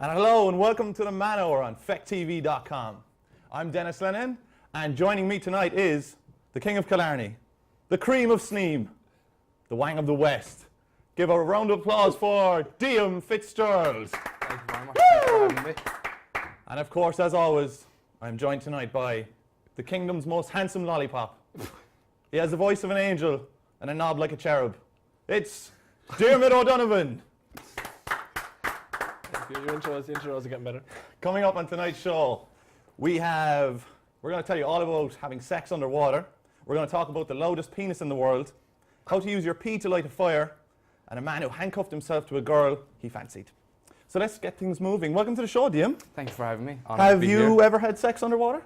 And hello and welcome to the Man Hour on FechtTV.com. I'm Denis Linehan, and joining me tonight is the King of Killarney, the cream of Sneem, the Wang of the West. Give a round of applause for Diam Fitzgerald. Thank you very much. Thanks for having me. And of course, as always, I'm joined tonight by the kingdom's most handsome lollipop. He has the voice of an angel and a knob like a cherub. It's Diarmuid O Donovan. Your intros are getting better. Coming up on tonight's show, we're going to tell you all about having sex underwater. We're going to talk about the loudest penis in the world, how to use your pee to light a fire, and a man who handcuffed himself to a girl he fancied. So let's get things moving. Welcome to the show, Diam. Thanks for having me. Have you ever had sex underwater?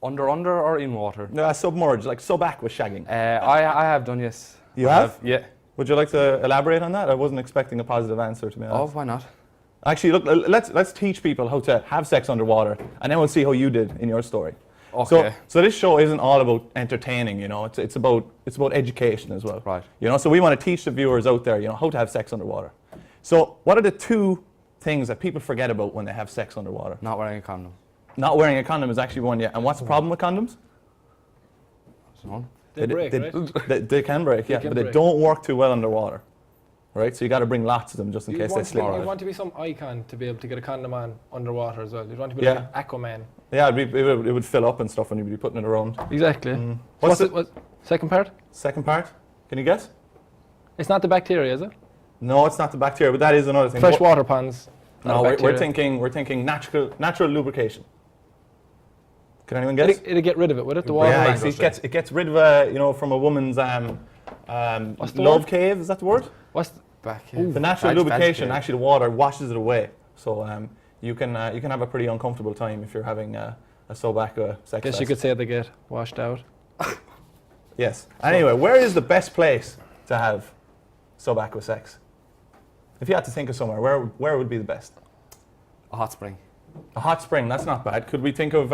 Under or in water? Submerged, like sub-aqua shagging. I have done, yes. You have? Yeah. Would you like to elaborate on that? I wasn't expecting a positive answer, to be honest. Oh, why not? Actually, look, let's teach people how to have sex underwater, and then we'll see how you did in your story. Okay. So this show isn't all about entertaining, you know. It's about education as well. Right. You know, so we want to teach the viewers out there, you know, how to have sex underwater. So what are the two things that people forget about when they have sex underwater? Not wearing a condom. Not wearing a condom is actually one, yeah. And what's the problem with condoms? They break, right? They can break, yeah, but they don't work too well underwater. Right, so you got to bring lots of them just in case they slip. You'd want to be some icon to be able to get a condom on underwater as well. You'd want to be like an Aquaman. Yeah, it would fill up and stuff when you'd be putting it around. Exactly. What's the second part? Second part? Can you guess? It's not the bacteria, is it? No, it's not the bacteria, but that is another thing. Fresh water ponds. No, we're thinking natural lubrication. Can anyone guess? It'll get rid of it, would it? The water. Yeah, it gets rid of from a woman's love cave. Is that the word? What's the natural lubrication? Actually, the water washes it away, so you can have a pretty uncomfortable time if you're having a sub-aqua sex. Guess you could say they get washed out. Yes. Anyway, where is the best place to have sub-aqua sex? If you had to think of somewhere, where would be the best? A hot spring. A hot spring. That's not bad. Could we think of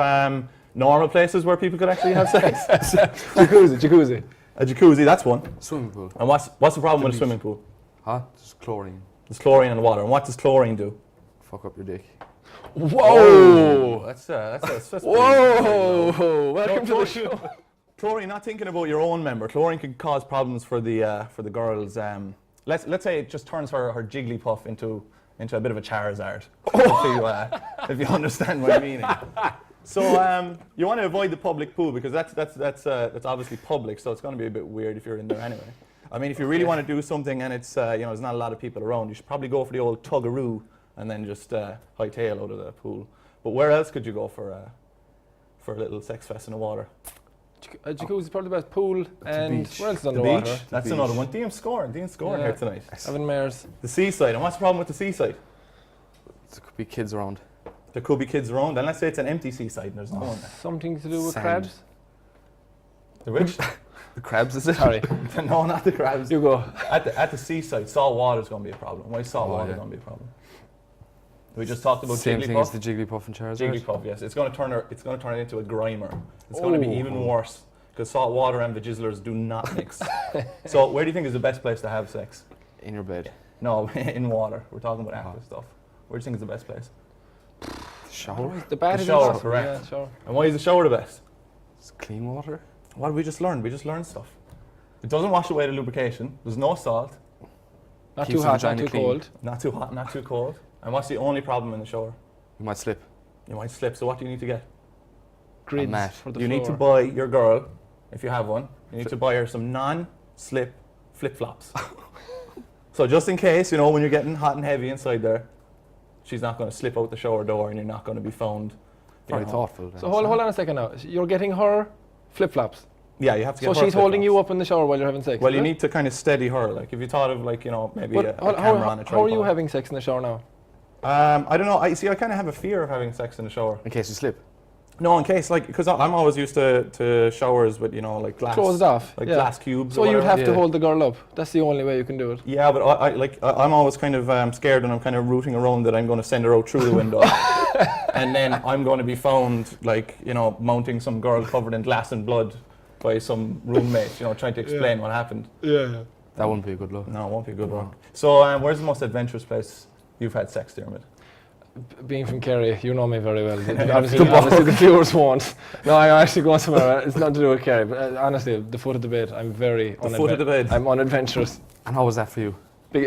normal places where people could actually have sex? Jacuzzi. A jacuzzi. That's one. Swimming pool. And what's the problem with a swimming pool? Huh? Just chlorine. There's chlorine in the water. And what does chlorine do? Fuck up your dick. Whoa! That's Whoa! Welcome to the show. Chlorine. Not thinking about your own member. Chlorine can cause problems for the girls. Let's say it just turns her Jigglypuff into a bit of a Charizard. If you understand my meaning. So you want to avoid the public pool because that's obviously public, so it's going to be a bit weird if you're in there anyway. I mean, if you really want to do something and it's there's not a lot of people around, you should probably go for the old tuggaroo and then just hightail out of the pool. But where else could you go for a little sex fest in the water? A jacuzzi is probably the best. Pool and beach. where else is The underwater? beach. That's another one. Diam's scoring here tonight. Having mares. The seaside. And what's the problem with the seaside? There could be kids around. There could be kids around. And let's say it's an empty seaside and there's no one there. Something to do with Sand. crabs? The which? The crabs, is it? Sorry. No, not the crabs. You go. At the seaside, salt water is going to be a problem. Why is salt water going to be a problem? We just talked about Same thing as Jigglypuff. the Jigglypuff and Charizard. Jigglypuff, yes. It's going to turn it into a grimer. It's going to be even worse because salt water and vagizzlers do not mix. So where do you think is the best place to have sex? In your bed. No, in water. We're talking about active stuff. Where do you think is the best place? Shower. The bath The is shower, awesome. correct. Yeah, shower. And why is the shower the best? It's clean water. What did we just learn? We just learned stuff. It doesn't wash away the lubrication. There's no salt. Not Keeps too the hot, not vagina too clean. cold. Not too hot, not too cold. And what's the only problem in the shower? You might slip. You might slip. So what do you need to get? Grids mat. for the You floor. need to buy your girl, if you have one, you need to buy her some non-slip flip-flops. So just in case, when you're getting hot and heavy inside there, she's not going to slip out the shower door and you're not going to be found. Very thoughtful. So hold on a second now. You're getting her flip-flops. Yeah, you have to get So her she's holding you flip-flops. up in the shower while you're having sex. Well, is you it? need to kind of steady her. Like if you thought of maybe But a camera on a tripod. how are you having sex in the shower now? I don't know. I kind of have a fear of having sex in the shower. In case you slip. No, in case because I'm always used to showers with like glass Closed off. like yeah. glass cubes. So or you'd whatever. have to hold the girl up. That's the only way you can do it. Yeah, but I'm always kind of scared, and I'm kind of rooting around that I'm going to send her out through the window, and then I'm going to be found mounting some girl covered in glass and blood by some roommate, trying to explain what happened. Yeah. That wouldn't be a good look. No, it won't be a good one. So, where's the most adventurous place you've had sex, Diarmuid? Being from Kerry, you know me very well. Obviously the viewers won't. No, I'm actually going somewhere. It's nothing to do with Kerry. But honestly, the foot of the bed, I'm very I'm unadventurous. And how was that for you?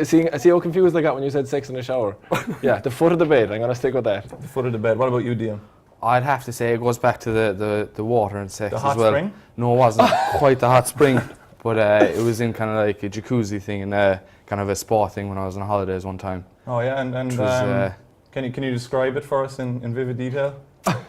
See how confused I got when you said sex in the shower? Yeah, the foot of the bed. I'm going to stick with that. The foot of the bed. What about you, Diam? I'd have to say it goes back to the water and sex The as hot well. spring? No, it wasn't quite the hot spring, but it was in kind of like a jacuzzi thing and kind of a spa thing when I was on holidays one time. Oh yeah, and can you describe it for us in vivid detail?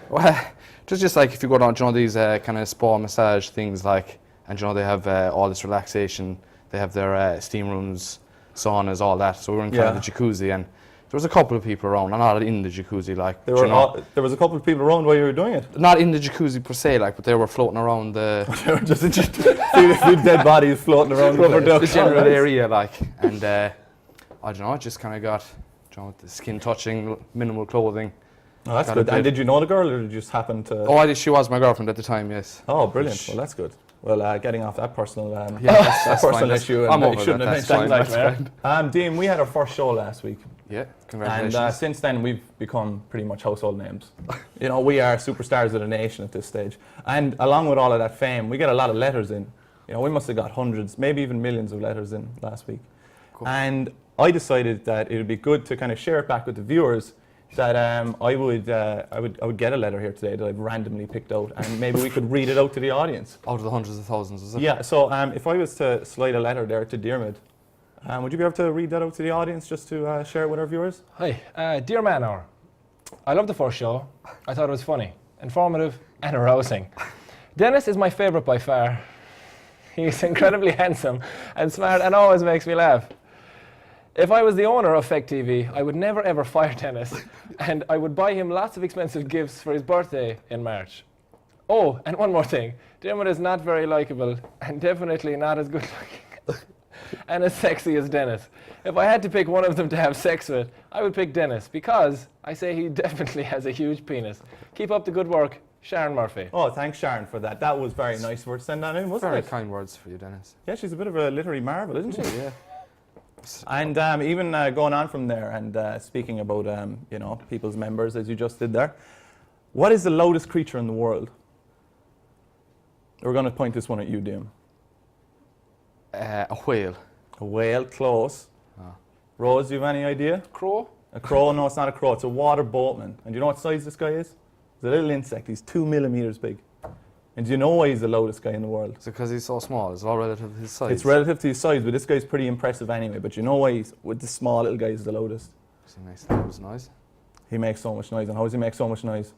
Well, just like if you go down, you know, these kind of spa massage things, like, and you know they have all this relaxation. They have their steam rooms, saunas, all that. So we were in kind of the jacuzzi, and there was a couple of people around, and not in the jacuzzi, like. There was a couple of people around while you were doing it. Not in the jacuzzi per se, like, but they were floating around the. They were just a few dead bodies floating around the general area, like, and I don't know, it just kind of got, you know, the skin touching, minimal clothing. Oh, that's good. And did you know the girl, or did you just happen to? Oh, I did. She was my girlfriend at the time. Yes. Oh, brilliant. Well, that's good. Well, getting off that personal, that's personal fine. issue, I'm and over you shouldn't that. have That's mentioned fine. Dean, we had our first show last week. Yeah, congratulations. And since then, we've become pretty much household names. You know, we are superstars of the nation at this stage. And along with all of that fame, we get a lot of letters in. You know, we must have got hundreds, maybe even millions of letters in last week. Cool. And I decided that it would be good to kind of share it back with the viewers. That I would get a letter here today that I've randomly picked out, and maybe we could read it out to the audience. Out of the hundreds of thousands, is it? Yeah. So if I was to slide a letter there to Diarmuid, would you be able to read that out to the audience just to share it with our viewers? Hi, dear Manor. I love the first show. I thought it was funny, informative, and arousing. Denis is my favourite by far. He's incredibly handsome and smart, and always makes me laugh. If I was the owner of Fake TV, I would never ever fire Denis, and I would buy him lots of expensive gifts for his birthday in March. Oh, and one more thing. Diarmuid is not very likeable, and definitely not as good looking and as sexy as Denis. If I had to pick one of them to have sex with, I would pick Denis, because I say he definitely has a huge penis. Keep up the good work, Sharon Murphy. Oh, thanks, Sharon, for that. That was very nice of her to send that in, wasn't it? Very kind words for you, Denis. Yeah, she's a bit of a literary marvel, isn't she? Yeah. And even going on from there, and speaking about you know, people's members, as you just did there, what is the loudest creature in the world? We're going to point this one at you, Diam. A whale. A whale, close. Oh. Rose, do you have any idea? Crow? A crow? No, it's not a crow. It's a water boatman. And do you know what size this guy is? He's a little insect. He's 2 millimeters big. And do you know why he's the loudest guy in the world? Is it because he's so small? Is it all relative to his size? It's relative to his size, but this guy's pretty impressive anyway. But you know why he's, with the small little guy, he's the loudest? He makes that much noise. He makes so much noise. And how does he make so much noise?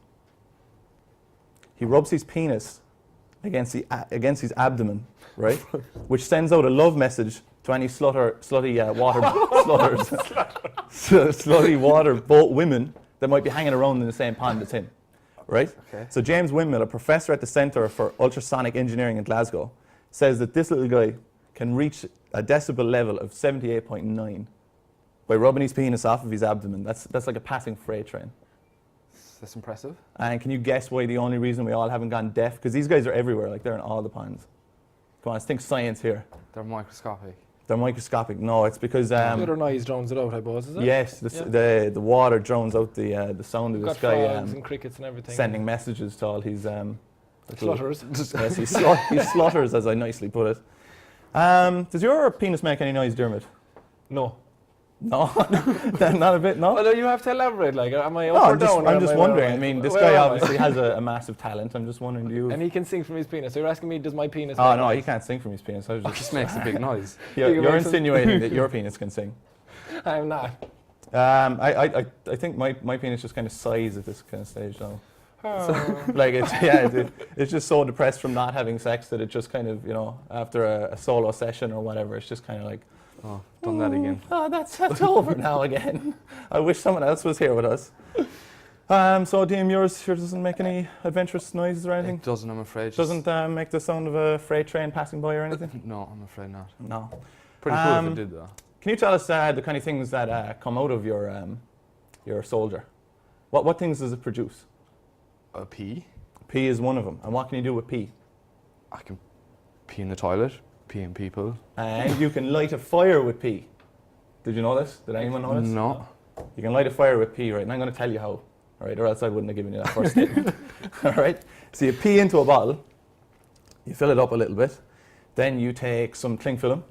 He rubs his penis against his abdomen, right? Which sends out a love message to any slutty water boat women that might be hanging around in the same pond as him. Right? Okay. So James Windmill, a professor at the Centre for Ultrasonic Engineering in Glasgow, says that this little guy can reach a decibel level of 78.9 by rubbing his penis off of his abdomen. That's like a passing freight train. That's impressive. And can you guess why the only reason we all haven't gone deaf? Because these guys are everywhere, like they're in all the ponds. Come on, let's think science here. They're microscopic. They're microscopic. No, it's because... the other noise drowns it out, I suppose, is it? Yes, the water drowns out the sound of this guy. Frogs and crickets and everything. Sending messages to all his... Slutters. Yes, he slutters, as I nicely put it. Does your penis make any noise, Diarmuid? No. No? Not a bit, no? Well, you have to elaborate, like, am I up or down? I'm just wondering. I mean, this guy obviously has a massive talent. I'm just wondering, do you... And he can sing from his penis. So you're asking me, does my penis Oh, make no, noise? he can't sing from his penis. It just makes a big noise. You're insinuating that your penis can sing. I'm not. I think my penis just kind of sighs at this kind of stage now. Oh. So, like, it's just so depressed from not having sex that it just kind of, you know, after a solo session or whatever, it's just kind of like, oh, done that again. Oh, that's over now again. I wish someone else was here with us. So, Diam, yours doesn't make any adventurous noises or anything? It doesn't, I'm afraid. Doesn't make the sound of a freight train passing by or anything? No, I'm afraid not. No. Pretty cool if it did, though. Can you tell us the kind of things that come out of your soldier? What things does it produce? A pee. Pee is one of them. And what can you do with pee? I can pee in the toilet, pee in people. And you can light a fire with pee. Did you know this? Did anyone know this? No. You can light a fire with pee, right? And I'm going to tell you how, all right? Or else I wouldn't have given you that first statement. All right? So you pee into a bottle, you fill it up a little bit, then you take some cling film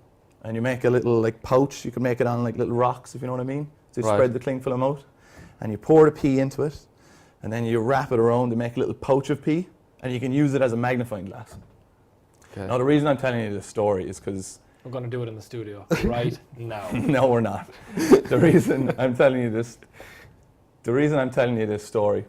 and you make a little like pouch. You can make it on like little rocks, if you know what I mean. So you spread the cling film out and you pour the pee into it and then you wrap it around to make a little pouch of pee and you can use it as a magnifying glass. Okay. Now the reason I'm telling you this story is because We're going to do it in the studio right now. no, we're not. The reason I'm telling you this story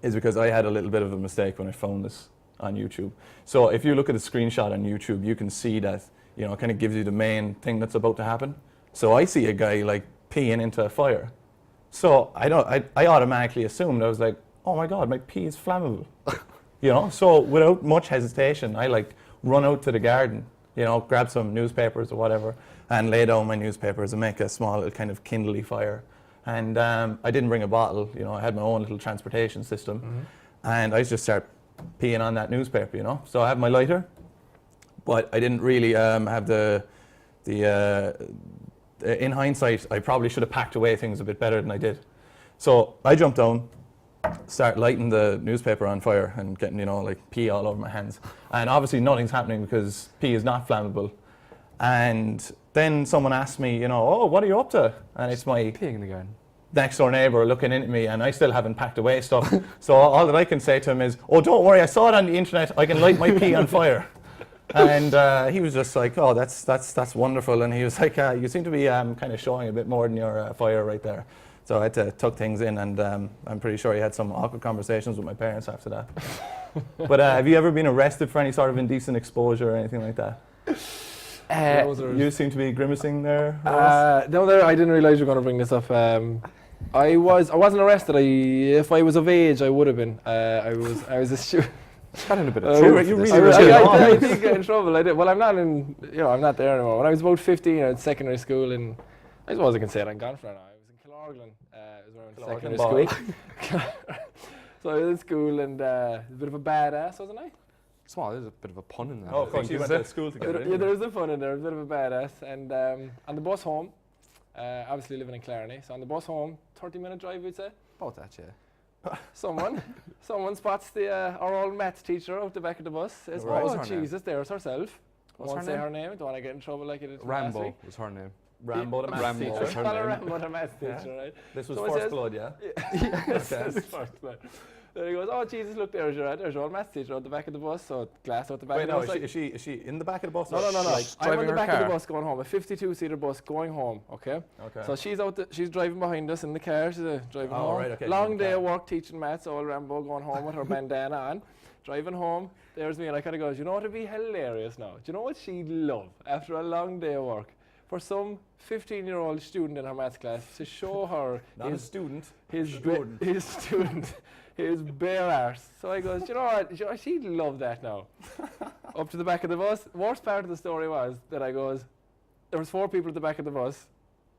is because I had a little bit of a mistake when I found this on YouTube. So if you look at a screenshot on YouTube, you can see that, you know, it kind of gives you the main thing that's about to happen. So I see a guy like peeing into a fire. So I automatically assumed, I was like, oh my God, my pee is flammable. You know, so without much hesitation, I like run out to the garden, you know, grab some newspapers or whatever, and lay down my newspapers and make a small little kind of kindly fire. And I didn't bring a bottle, you know, I had my own little transportation system. And I just started peeing on that newspaper, you know. So I have my lighter, but I didn't really have in hindsight, I probably should have packed away things a bit better than I did. So I jumped down, start lighting the newspaper on fire and getting, you know, like pee all over my hands. And obviously nothing's happening because pee is not flammable. And then someone asked me, you know, oh, what are you up to? And it's my Peeing in the garden. next door neighbour looking into me, and I still haven't packed away stuff. So all that I can say to him is, oh, don't worry, I saw it on the internet, I can light my pee on fire. And he was just like, oh, that's wonderful. And he was like, you seem to be kind of showing a bit more than your fire right there. So I had to tuck things in, and I'm pretty sure he had some awkward conversations with my parents after that. But have you ever been arrested for any sort of indecent exposure or anything like that? You seem to be grimacing there. No, I didn't realise you were going to bring this up. I wasn't arrested. If I was of age, I would have been. I was a student. Got in a bit of trouble. You for this. really I did get in trouble. I did. Well, I'm not in. You know, I'm not there anymore. When I was about 15, I was in secondary school, and I suppose I can say it. I'm gone for now. I was in Killarney. It was where I went to secondary school. So I was in school, and a bit of a badass, wasn't I? Small, there's a bit of a pun in there. Oh, of course, you went to school together. Yeah, there was a fun in there. A bit of a badass. And on the bus home, obviously living in Killarney, so on the bus home, 30-minute drive, we'd say. About that, yeah. Someone spots our old maths teacher out the back of the bus. Says, Right. oh, What's her name? Jesus, there's herself. What's Won't her say name? her name. Don't want to get in trouble like it did last Rambo week. was her name. Rambo, the maths Rambo teacher. was her Call her name. Rambo, the maths teacher, right? This was Someone first says- blood, yeah? Yes, Okay. this is first blood. Then he goes, oh, Jesus, look, there's your old maths teacher out the back of the bus. So glass out the back Wait, of the no, bus. like- is she in the back of the bus? No. or- I'm driving on the her back of the car? bus going home, a 52-seater bus going home, okay? Okay. So she's driving behind us in the car, she's driving Oh, home. right, okay, Long in the day car. of work teaching maths, old Rambo going home with her bandana on, driving home. There's me, and I kind of goes, you know what would be hilarious now? Do you know what she'd love after a long day of work? For some 15-year-old student in her maths class to show her Not a student. his student. his bare arse. So I goes, you know what, she'd love that now. Up to the back of the bus. Worst part of the story was that I goes, there was 4 people at the back of the bus,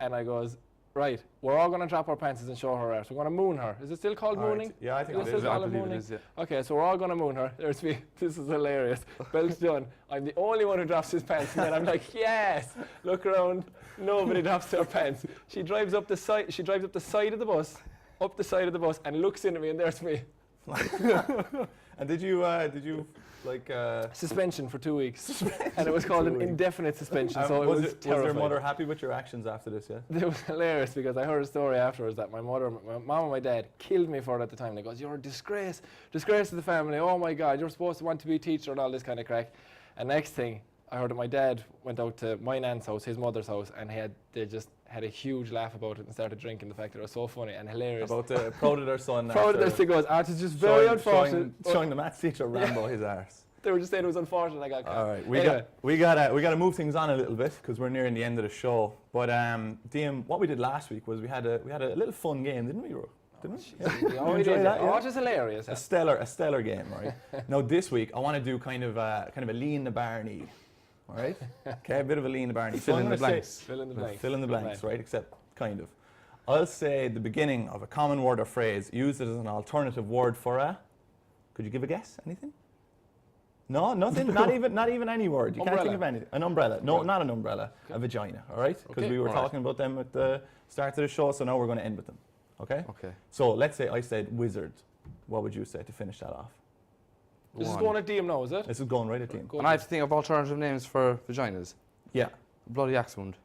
and I goes, right, we're all going to drop our pants and show her arse. We're going to moon her. Is it still called All right. mooning? Yeah, I think Is it it is. still I called believe it mooning? is, yeah. Okay, so we're all going to moon her. There's me. This is hilarious. Belt's done. I'm the only one who drops his pants, and then I'm like, yes. Look around. Nobody drops their pants. She drives up the side. She drives up the side of the bus, and looks into me, and there's me. And did you like? Suspension for 2 weeks, and it was called an indefinite suspension. So it was was terrifying. your mother happy with your actions after this? Yeah. It was hilarious because I heard a story afterwards that my mom and my dad killed me for it at the time. They goes, "You're a disgrace to the family. Oh my God, you're supposed to want to be a teacher and all this kind of crack." And next thing, I heard that my dad went out to my nan's house, his mother's house, and they just had a huge laugh about it and started drinking the fact that it was so funny and hilarious. About proud of their son. Proud of this, he goes, it's just very unfortunate. Showing the maths teacher Rambo his arse. They were just saying it was unfortunate I got caught. All right, Anyway. we gotta move things on a little bit because we're nearing the end of the show. But Diam, what we did last week was we had a little fun game, didn't we? Didn't we? Yeah. We You always enjoy did that, yeah? it was hilarious. A stellar game, right? Now this week I want to do kind of a Lee in the Barney, all right? Okay, a bit of a Lee in the Barney. Fill So in I'm the gonna blanks. say- Fill in the blanks. Fill in the blanks, right? Except kind of. I'll say the beginning of a common word or phrase. Use it as an alternative word for a. Could you give a guess? Anything? No, nothing. Not even any word. You can't think of Umbrella. anything. An umbrella. No, not an umbrella. A vagina. All right? Because Okay. we were All right. talking about them at the start of the show, so now we're going to end with them. Okay? Okay. So let's say I said wizard. What would you say to finish that off? This is One. going at Diam now, is it? This is going right at Dean. Go And I have to think of alternative names for vaginas. Yeah. Bloody axe wound.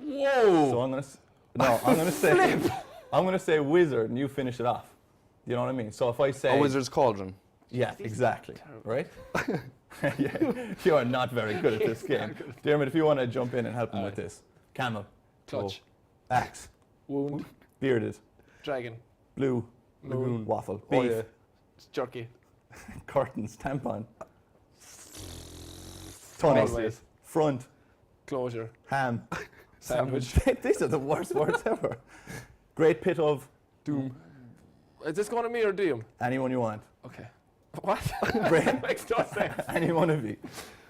Whoa! So I'm going to say wizard, and you finish it off. You know what I mean? So if I say A wizard's cauldron. yeah, exactly. Right? Yeah, you are not very good at this game. Diarmuid, if you want to jump in and help him with this. Camel. Clutch. Oh, axe. Wound. Bearded. Dragon. Blue. Moon. Waffle. Oh, Beef. yeah. Jerky. Curtains. Tampon. Tunnel. Always. Front. Closure. Ham. Sandwich. These are the worst words ever. Great pit of Doom. Is this going to me or Diam? anyone you want. Okay. What? Great. Makes no sense. Any one of you.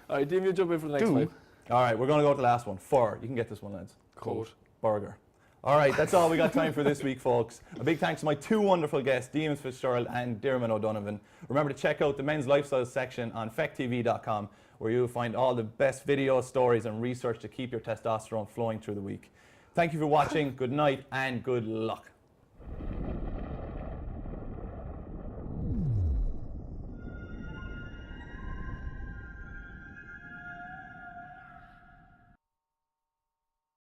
All right, Diam, you jump in for the next Doom. five. All right, we're going to go to the last one. Fur. You can get this one, lads. Coat. Burger. All right, that's all we got time for this week, folks. A big thanks to my two wonderful guests, Denis Fitzgerald and Diarmuid O Donovan. Remember to check out the men's lifestyle section on fecttv.com, where you'll find all the best videos, stories, and research to keep your testosterone flowing through the week. Thank you for watching. Good night and good luck.